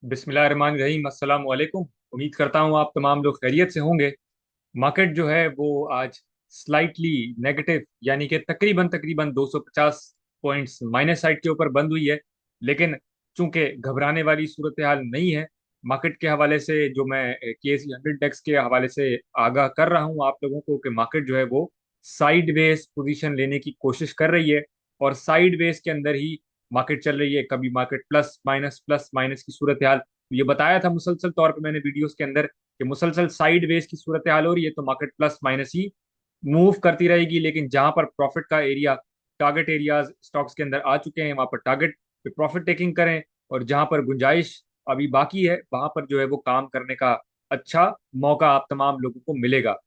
बिस्मिल्लाहिर्रहमानिर्रहीम। अस्सलाम वालेकुम। उम्मीद करता हूँ आप तमाम लोग खैरियत से होंगे। मार्केट जो है वो आज स्लाइटली नेगेटिव यानी कि तकरीबन तकरीबन 250 पॉइंट्स माइनस साइड के ऊपर बंद हुई है। लेकिन चूंकि घबराने वाली सूरत हाल नहीं है, मार्केट के हवाले से जो मैं KSE 100 इंडेक्स के हवाले से आगाह कर रहा हूँ आप लोगों को कि मार्केट जो है वो साइड वेज पोजिशन लेने की कोशिश कर रही है। और साइड वेज के अंदर ही मार्केट चल रही है। कभी मार्केट प्लस माइनस की सूरत हाल, ये बताया था मुसलसल तौर पे मैंने वीडियोस के अंदर कि मुसलसल साइड वेज की सूरत हाल हो रही है तो मार्केट प्लस माइनस ही मूव करती रहेगी। लेकिन जहां पर प्रॉफिट का एरिया, टारगेट एरियाज स्टॉक्स के अंदर आ चुके हैं, वहां पर टारगेट पे प्रॉफिट टेकिंग करें। और जहां पर गुंजाइश अभी बाकी है वहां पर जो है वो काम करने का अच्छा मौका आप तमाम लोगों को मिलेगा।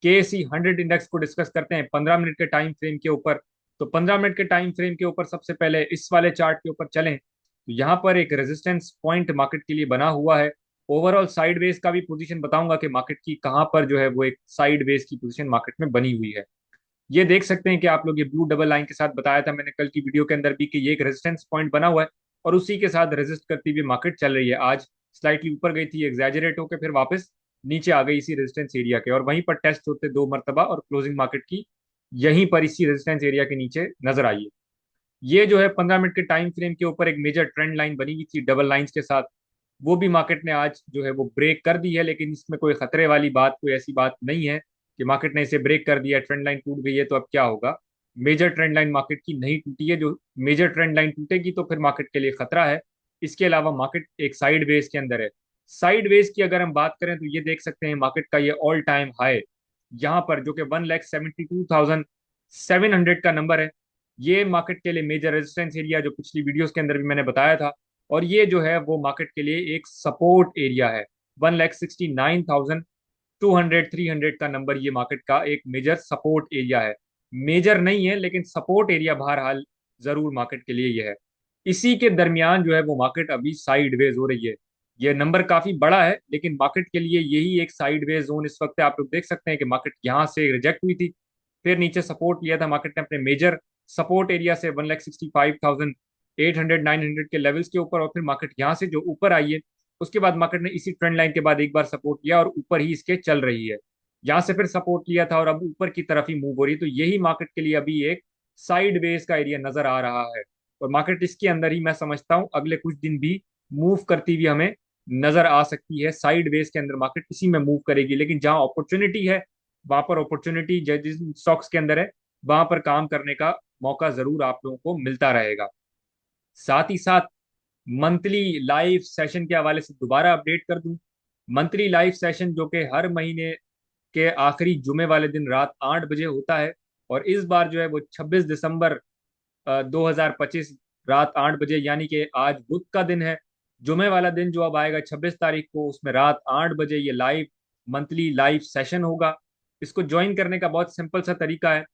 KSE 100 इंडेक्स को डिस्कस करते हैं 15 मिनट के टाइम फ्रेम के ऊपर। तो 15 मिनट के टाइम फ्रेम के ऊपर सबसे पहले इस वाले चार्ट के ऊपर चलें तो यहाँ पर एक रेजिस्टेंस पॉइंट मार्केट के लिए बना हुआ है। ओवरऑल साइडवेज का भी पोजीशन बताऊंगा कि मार्केट की कहाँ पर जो है वो एक साइडवेज की पोजीशन मार्केट में बनी हुई है। ये देख सकते हैं कि आप लोग ये ब्लू डबल लाइन के साथ बताया था मैंने कल की वीडियो के अंदर भी कि ये एक रेजिस्टेंस पॉइंट बना हुआ है और उसी के साथ रेजिस्ट करती हुई मार्केट चल रही है। आज स्लाइटली ऊपर गई थी एग्जैजरेट होकर, फिर वापस नीचे आ गई इसी रेजिस्टेंस एरिया के, और वहीं पर टेस्ट होते दो मरतबा और क्लोजिंग मार्केट की यहीं पर इसी रेजिस्टेंस एरिया के नीचे नजर आई है। ये जो है 15 मिनट के टाइम फ्रेम के ऊपर एक मेजर ट्रेंड लाइन बनी हुई थी डबल लाइंस के साथ, वो भी मार्केट ने आज जो है वो ब्रेक कर दी है। लेकिन इसमें कोई खतरे वाली बात, कोई ऐसी बात नहीं है कि मार्केट ने इसे ब्रेक कर दिया, ट्रेंड लाइन टूट गई है तो अब क्या होगा। मेजर ट्रेंड लाइन मार्केट की नहीं टूटी है। जो मेजर ट्रेंड लाइन टूटेगी तो फिर मार्केट के लिए खतरा है। इसके अलावा मार्केट एक साइड वेज के अंदर है। साइड वेज की अगर हम बात करें तो ये देख सकते हैं मार्केट का ये ऑल टाइम हाई यहाँ पर जो कि 1,72,700 का नंबर है, ये मार्केट के लिए मेजर रेजिस्टेंस एरिया जो पिछली वीडियोस के अंदर भी मैंने बताया था। और ये जो है वो मार्केट के लिए एक सपोर्ट एरिया है। 1,69,200 300 का नंबर ये मार्केट का एक मेजर सपोर्ट एरिया है। मेजर नहीं है लेकिन सपोर्ट एरिया बहरहाल जरूर मार्केट के लिए ये है। इसी के दरमियान जो है वो मार्केट अभी साइडवेज हो रही है। ये नंबर काफी बड़ा है लेकिन मार्केट के लिए यही एक साइडवेज जोन इस वक्त है। आप लोग देख सकते हैं कि मार्केट यहाँ से रिजेक्ट हुई थी, फिर नीचे सपोर्ट लिया था मार्केट ने अपने मेजर सपोर्ट एरिया से 1,65,800 900 के लेवल्स के ऊपर, और फिर मार्केट यहाँ से जो ऊपर आई है उसके बाद मार्केट ने इसी ट्रेंड लाइन के बाद एक बार सपोर्ट लिया और ऊपर ही इसके चल रही है। यहाँ से फिर सपोर्ट लिया था और अब ऊपर की तरफ ही मूव हो रही है। तो यही मार्केट के लिए अभी एक साइड वेज का एरिया नजर आ रहा है। और मार्केट इसके अंदर ही मैं समझता हूँ अगले कुछ दिन भी मूव करती हुई हमें नजर आ सकती है। साइड वेज के अंदर मार्केट इसी में मूव करेगी, लेकिन जहां अपॉर्चुनिटी है वहां पर अपॉर्चुनिटी जिस स्टॉक्स के अंदर है वहां पर काम करने का मौका जरूर आप लोगों को मिलता रहेगा। साथ ही साथ मंथली लाइव सेशन के हवाले से दोबारा अपडेट कर दूं। मंथली लाइव सेशन जो कि हर महीने के आखिरी जुमे वाले दिन रात 8 बजे होता है, और इस बार जो है वो 26 दिसंबर 2025 रात 8 बजे, यानी कि आज बुध का दिन है। जुमे वाला दिन जो अब आएगा 26 तारीख को, उसमें रात 8 बजे ये लाइव मंथली लाइव सेशन होगा। इसको ज्वाइन करने का बहुत सिंपल सा तरीका है।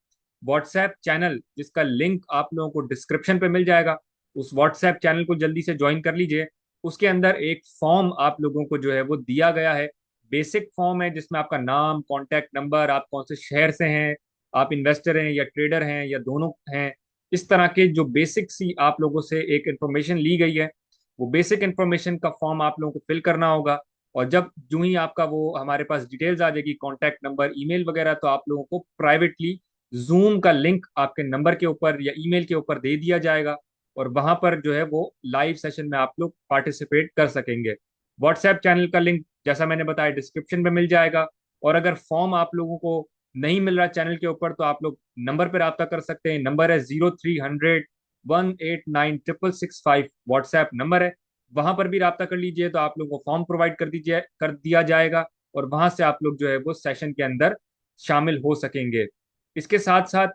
व्हाट्सएप चैनल जिसका लिंक आप लोगों को डिस्क्रिप्शन पे मिल जाएगा, उस व्हाट्सएप चैनल को जल्दी से ज्वाइन कर लीजिए। उसके अंदर एक फॉर्म आप लोगों को जो है वो दिया गया है। बेसिक फॉर्म है जिसमें आपका नाम, कॉन्टैक्ट नंबर, आप कौन से शहर से हैं, आप इन्वेस्टर हैं या ट्रेडर हैं या दोनों हैं, इस तरह के जो बेसिक सी आप लोगों से एक इंफॉर्मेशन ली गई है, वो बेसिक इंफॉर्मेशन का फॉर्म आप लोगों को फिल करना होगा। और जब जो ही आपका वो हमारे पास डिटेल्स आ जाएगी, कॉन्टैक्ट नंबर, ईमेल वगैरह, तो आप लोगों को प्राइवेटली जूम का लिंक आपके नंबर के ऊपर या ईमेल के ऊपर दे दिया जाएगा, और वहां पर जो है वो लाइव सेशन में आप लोग पार्टिसिपेट कर सकेंगे। व्हाट्सएप चैनल का लिंक जैसा मैंने बताया डिस्क्रिप्शन में मिल जाएगा। और अगर फॉर्म आप लोगों को नहीं मिल रहा चैनल के ऊपर तो आप लोग नंबर पर रब्ता कर सकते हैं। नंबर है 0300 189 666 5, व्हाट्सएप नंबर है। वहां पर भी रब्ता कर लीजिए तो आप लोगों को फॉर्म प्रोवाइड कर दिया जाएगा, और वहां से आप लोग जो है वो सेशन के अंदर शामिल हो सकेंगे। इसके साथ साथ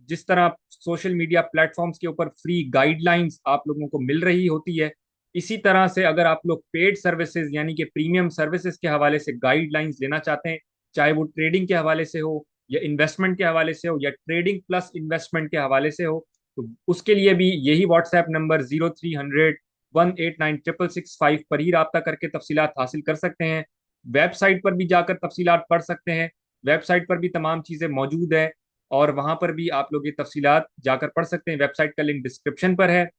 जिस तरह सोशल मीडिया प्लेटफॉर्म्स के ऊपर फ्री गाइडलाइंस आप लोगों को मिल रही होती है, इसी तरह से अगर आप लोग पेड सर्विसेज यानी कि प्रीमियम सर्विसेज के हवाले से गाइडलाइंस लेना चाहते हैं, चाहे वो ट्रेडिंग के हवाले से हो या इन्वेस्टमेंट के हवाले से हो या ट्रेडिंग प्लस इन्वेस्टमेंट के हवाले से हो, तो उसके लिए भी यही व्हाट्सएप नंबर 0300 189 666 5 पर ही रब्ता करके तफसीलात हासिल कर सकते हैं। वेबसाइट पर भी जाकर तफसीलात पढ़ सकते हैं। वेबसाइट पर भी तमाम चीज़ें मौजूद है और वहां पर भी आप लोग ये तफसीलात जाकर पढ़ सकते हैं। वेबसाइट का लिंक डिस्क्रिप्शन पर है।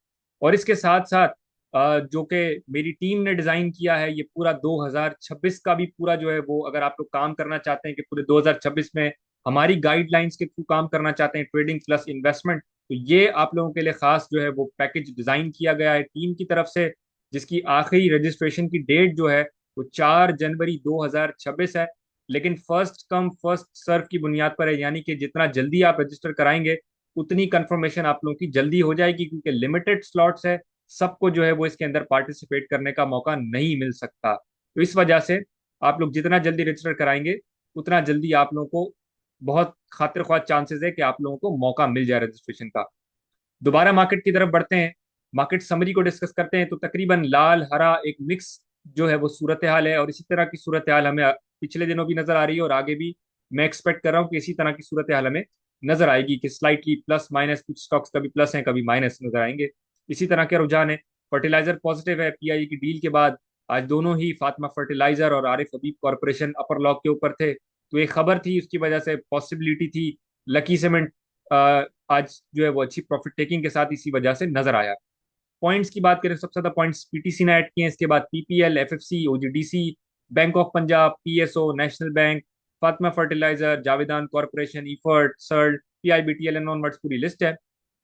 और इसके साथ साथ जो कि मेरी टीम ने डिजाइन किया है। ये पूरा 2026 का भी पूरा जो है वो, अगर आप लोग काम करना चाहते हैं कि पूरे 2026 में हमारी गाइडलाइंस के थ्रू काम करना चाहते हैं, ट्रेडिंग प्लस इन्वेस्टमेंट, तो ये आप लोगों के लिए खास जो है वो पैकेज डिजाइन किया गया है टीम की तरफ से, जिसकी आखिरी रजिस्ट्रेशन की डेट जो है वो 4 जनवरी 2026 है। लेकिन फर्स्ट कम फर्स्ट सर्व की बुनियाद पर है, यानी कि जितना जल्दी आप रजिस्टर कराएंगे उतनी कंफर्मेशन आप लोगों की जल्दी हो जाएगी, क्योंकि लिमिटेड स्लॉट्स है। सबको जो है वो इसके अंदर पार्टिसिपेट करने का मौका नहीं मिल सकता। तो इस वजह से आप लोग जितना जल्दी रजिस्टर कराएंगे उतना जल्दी आप लोगों को, बहुत खातिर ख्वाह चांसेस है कि आप लोगों को मौका मिल जाए रजिस्ट्रेशन का। दोबारा मार्केट की तरफ बढ़ते हैं, मार्केट समरी को डिस्कस करते हैं। तो तकरीबन लाल हरा एक मिक्स जो है वो सूरत हाल है, और इसी तरह की सूरत हाल हमें पिछले दिनों भी नजर आ रही है, और आगे भी मैं एक्सपेक्ट कर रहा हूँ कि इसी तरह की सूरत हाल हमें नजर आएगी, कि स्लाइटली प्लस माइनस, कुछ स्टॉक्स कभी प्लस हैं कभी माइनस नजर आएंगे। इसी तरह के रुझान है। फर्टिलाइजर पॉजिटिव है, पीआई की डील के बाद आज दोनों ही फातिमा फर्टिलाइजर और आरिफ हबीब कॉरपोरेशन अपर लॉक के ऊपर थे, तो एक खबर थी, उसकी वजह से पॉसिबिलिटी थी। लकी सीमेंट आज जो है वो अच्छी प्रॉफिट टेकिंग के साथ इसी वजह से नजर आया। पॉइंट्स की बात करें, सबसे ज्यादा पॉइंट्स पीटीसी ने ऐड किए हैं, इसके बाद PPL, FFC, OGDC, bank of Punjab, PSO, national bank, Fatima fertilizer, Javedan corporation, EFERT, सर्ड, पीआईबीटीएल एंड ऑनवर्ड्स पूरी लिस्ट है।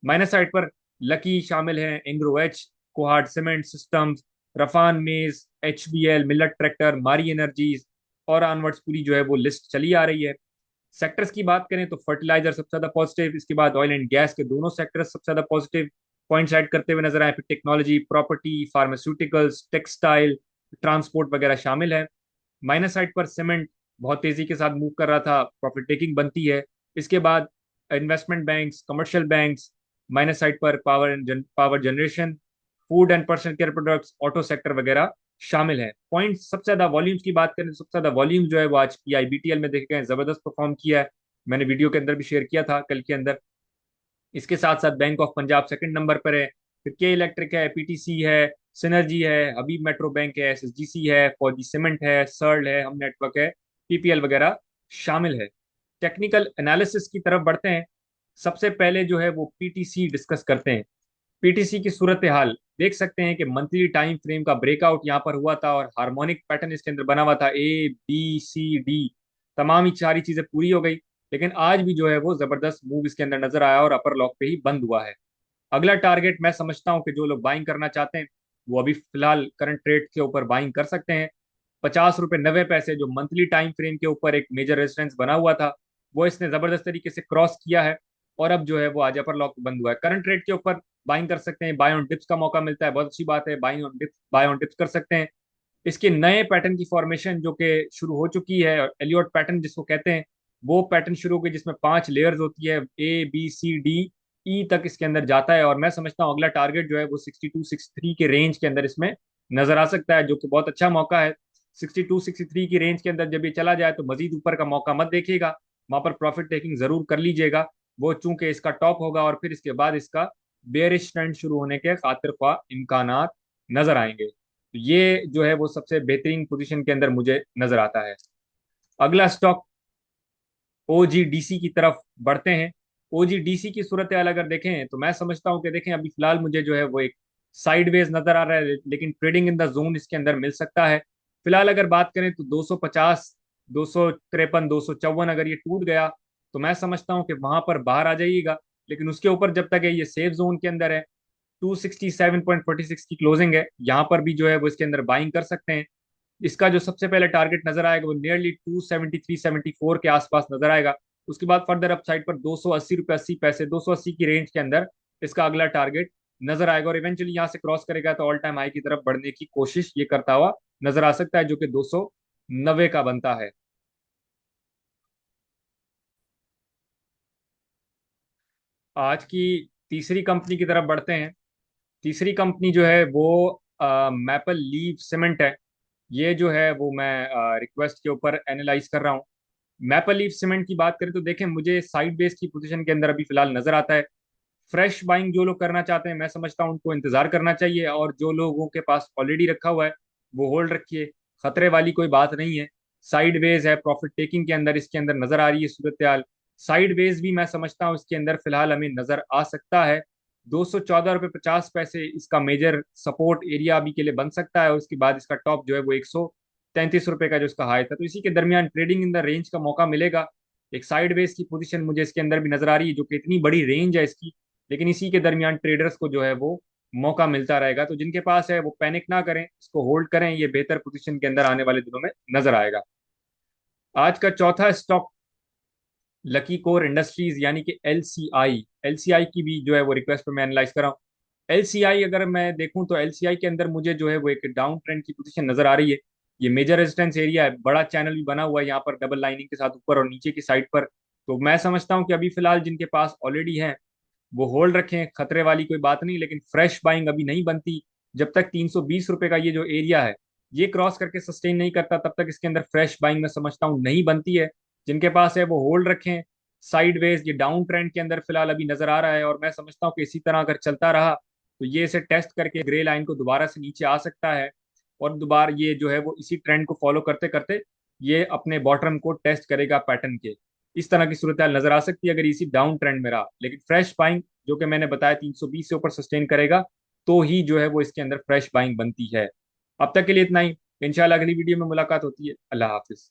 माइनस साइड पर लकी शामिल हैं, Engro H, Kohat cement systems, Rafhan maize, HBL, Millat tractor, Mari energies, और ऑनवर्ड्स पूरी जो है वो लिस्ट चली आ रही है। सेक्टर्स की बात करें तो फर्टिलाइजर सबसे ज्यादा पॉजिटिव, इसके बाद ऑयल एंड गैस के दोनों सेक्टर्स सबसे ज्यादा पॉजिटिव पॉइंट्स ऐड करते हुए नजर आए। फिर technology, property, pharmaceuticals, textile, transport वगैरह शामिल है। माइनस साइड पर सीमेंट बहुत तेजी के साथ मूव कर रहा था, प्रॉफिट टेकिंग बनती है। इसके बाद investment banks, commercial banks, minus side पर power generation, food and personal care products, auto sector वगैरह शामिल है। पॉइंट सबसे ज्यादा वॉल्यूम्स की बात करें तो सबसे ज्यादा वॉल्यूम जो है वो आज पीआईबीटीएल में देखे गए, जबरदस्त परफॉर्म किया है। मैंने वीडियो के अंदर भी शेयर किया था कल के अंदर। इसके साथ साथ bank of Punjab second number पर है, फिर के इलेक्ट्रिक है, पीटीसी है, सिनर्जी है, हबीब मेट्रो बैंक है, एसएसजीसी है, फौजी सीमेंट है, सर्ल है, हम नेटवर्क है, पीपीएल वगैरह शामिल है। टेक्निकल एनालिसिस की तरफ बढ़ते हैं। सबसे पहले जो है वो पीटीसी डिस्कस करते हैं। पीटीसी की सूरत हाल देख सकते हैं कि मंथली टाइम फ्रेम का ब्रेकआउट यहाँ पर हुआ था, और हार्मोनिक पैटर्न इसके अंदर बना हुआ था, ए बी सी डी, तमाम ही सारी चीजें पूरी हो गई। लेकिन आज भी जो है वो जबरदस्त मूव इसके अंदर नजर आया और अपर लॉक पे ही बंद हुआ है। अगला टारगेट मैं समझता हूं कि जो लोग बाइंग करना चाहते हैं वो अभी फिलहाल करंट रेट के ऊपर बाइंग कर सकते हैं। 50 रुपये 90 पैसे जो मंथली टाइम फ्रेम के ऊपर एक मेजर रेजिस्टेंस बना हुआ था, वो इसने जबरदस्त तरीके से क्रॉस किया है, और अब जो है वो आज अपर लॉक बंद हुआ है। करंट रेट के ऊपर बाइंग कर सकते हैं, बाय ऑन डिप्स का मौका मिलता है, बहुत अच्छी बात है, बाय ऑन डिप्स कर सकते हैं। इसके नए पैटर्न की फॉर्मेशन जो कि शुरू हो चुकी है, एलियोट पैटर्न जिसको कहते हैं, वो पैटर्न शुरू हो गई, जिसमें 5 लेयर्स होती है, A B C D E तक इसके अंदर जाता है। और मैं समझता हूँ अगला टारगेट जो है वो 62 63 के रेंज के अंदर इसमें नजर आ सकता है, जो कि बहुत अच्छा मौका है। 62 63 की रेंज के अंदर जब ये चला जाए तो मजीद ऊपर का मौका मत देखिएगा, वहां पर प्रॉफिट टेकिंग जरूर कर लीजिएगा। वो चूंकि इसका टॉप होगा, और फिर इसके बाद इसका बेयरिश ट्रेंड शुरू होने के खातिर ख्वाह इम्कानात नजर आएंगे। तो ये जो है वो सबसे बेहतरीन पोजीशन के अंदर मुझे नजर आता है। अगला स्टॉक ओजीडीसी की तरफ बढ़ते हैं। ओजीडीसी की सूरत हाल अगर देखें तो मैं समझता हूं कि देखें अभी फिलहाल मुझे जो है वो एक साइडवेज नजर आ रहा है, लेकिन ट्रेडिंग इन द जोन इसके अंदर मिल सकता है। फिलहाल अगर बात करें तो 250, 253, 254 अगर ये टूट गया तो मैं समझता हूं कि वहां पर बाहर आ जाइएगा। लेकिन उसके ऊपर जब तक है ये सेफ जोन के अंदर है, 267.46 की क्लोजिंग है, यहाँ पर भी जो है वो इसके अंदर बाइंग कर सकते हैं। इसका जो सबसे पहले टारगेट नजर आएगा वो नियरली 273 74 के आसपास नजर आएगा। उसके बाद फर्दर अपसाइड पर 280 रुपये 80 पैसे, 280 की रेंज के अंदर इसका अगला टारगेट नजर आएगा, और इवेंचुअली यहाँ से क्रॉस करेगा तो ऑल टाइम हाई की तरफ बढ़ने की कोशिश ये करता हुआ नजर आ सकता है, जो कि 290 का बनता है। आज की तीसरी कंपनी की तरफ बढ़ते हैं। तीसरी कंपनी जो है वो मैपल लीफ सीमेंट है। ये जो है वो मैं रिक्वेस्ट के ऊपर एनालाइज कर रहा हूँ। मैपल लीफ सीमेंट की बात करें तो देखें मुझे साइड बेस की पोजीशन के अंदर अभी फिलहाल नजर आता है। फ्रेश बाइंग जो लोग करना चाहते हैं मैं समझता हूँ उनको इंतजार करना चाहिए, और जो लोगों के पास ऑलरेडी रखा हुआ है वो होल्ड रखिए, खतरे वाली कोई बात नहीं है। साइड वेज है, प्रॉफिट टेकिंग के अंदर इसके अंदर नजर आ रही है सूरत हाल। साइड वेज भी मैं समझता हूँ इसके अंदर फिलहाल हमें नजर आ सकता है। 214 रुपये 50 पैसे इसका मेजर सपोर्ट एरिया अभी के लिए बन सकता है, और उसके बाद इसका टॉप जो है वो 133 रुपये का जो इसका हाई था, तो इसी के दरमियान ट्रेडिंग इन द रेंज का मौका मिलेगा। एक साइडवेज की पोजीशन मुझे इसके अंदर भी नजर आ रही है, जो कि इतनी बड़ी रेंज है इसकी, लेकिन इसी के दरमियान ट्रेडर्स को जो है वो मौका मिलता रहेगा। तो जिनके पास है वो पैनिक ना करें, इसको होल्ड करें, ये बेहतर पोजीशन के अंदर आने वाले दिनों में नजर आएगा। आज का चौथा स्टॉक लकी कोर इंडस्ट्रीज यानी कि एलसीआई। एलसीआई की भी जो है वो रिक्वेस्ट पे मैं एनालाइज कर रहा हूँ। एलसीआई अगर मैं देखूं तो एलसीआई के अंदर मुझे जो है वो एक डाउन ट्रेंड की पोजीशन नजर आ रही है। ये मेजर रेजिस्टेंस एरिया है, बड़ा चैनल भी बना हुआ है यहाँ पर डबल लाइनिंग के साथ ऊपर और नीचे की साइड पर। तो मैं समझता हूँ कि अभी फिलहाल जिनके पास ऑलरेडी है वो होल्ड रखें, खतरे वाली कोई बात नहीं, लेकिन फ्रेश बाइंग अभी नहीं बनती जब तक 320 रुपए का ये जो एरिया है ये क्रॉस करके सस्टेन नहीं करता, तब तक इसके अंदर फ्रेश बाइंग मैं समझता हूँ नहीं बनती है। जिनके पास है वो होल्ड रखें। साइडवेज ये डाउन ट्रेंड के अंदर फिलहाल अभी नजर आ रहा है, और मैं समझता हूँ कि इसी तरह अगर चलता रहा तो ये इसे टेस्ट करके ग्रे लाइन को दोबारा से नीचे आ सकता है, और दोबारा ये जो है वो इसी ट्रेंड को फॉलो करते करते ये अपने बॉटम को टेस्ट करेगा पैटर्न के। इस तरह की सूरत नजर आ सकती है अगर इसी डाउन ट्रेंड में रहा, लेकिन फ्रेश बाइंग जो कि मैंने बताया 320 से ऊपर सस्टेन करेगा तो ही जो है वो इसके अंदर फ्रेश बाइंग बनती है। अब तक के लिए इतना ही। इंशाल्लाह अगली वीडियो में मुलाकात होती है। अल्लाह हाफिज।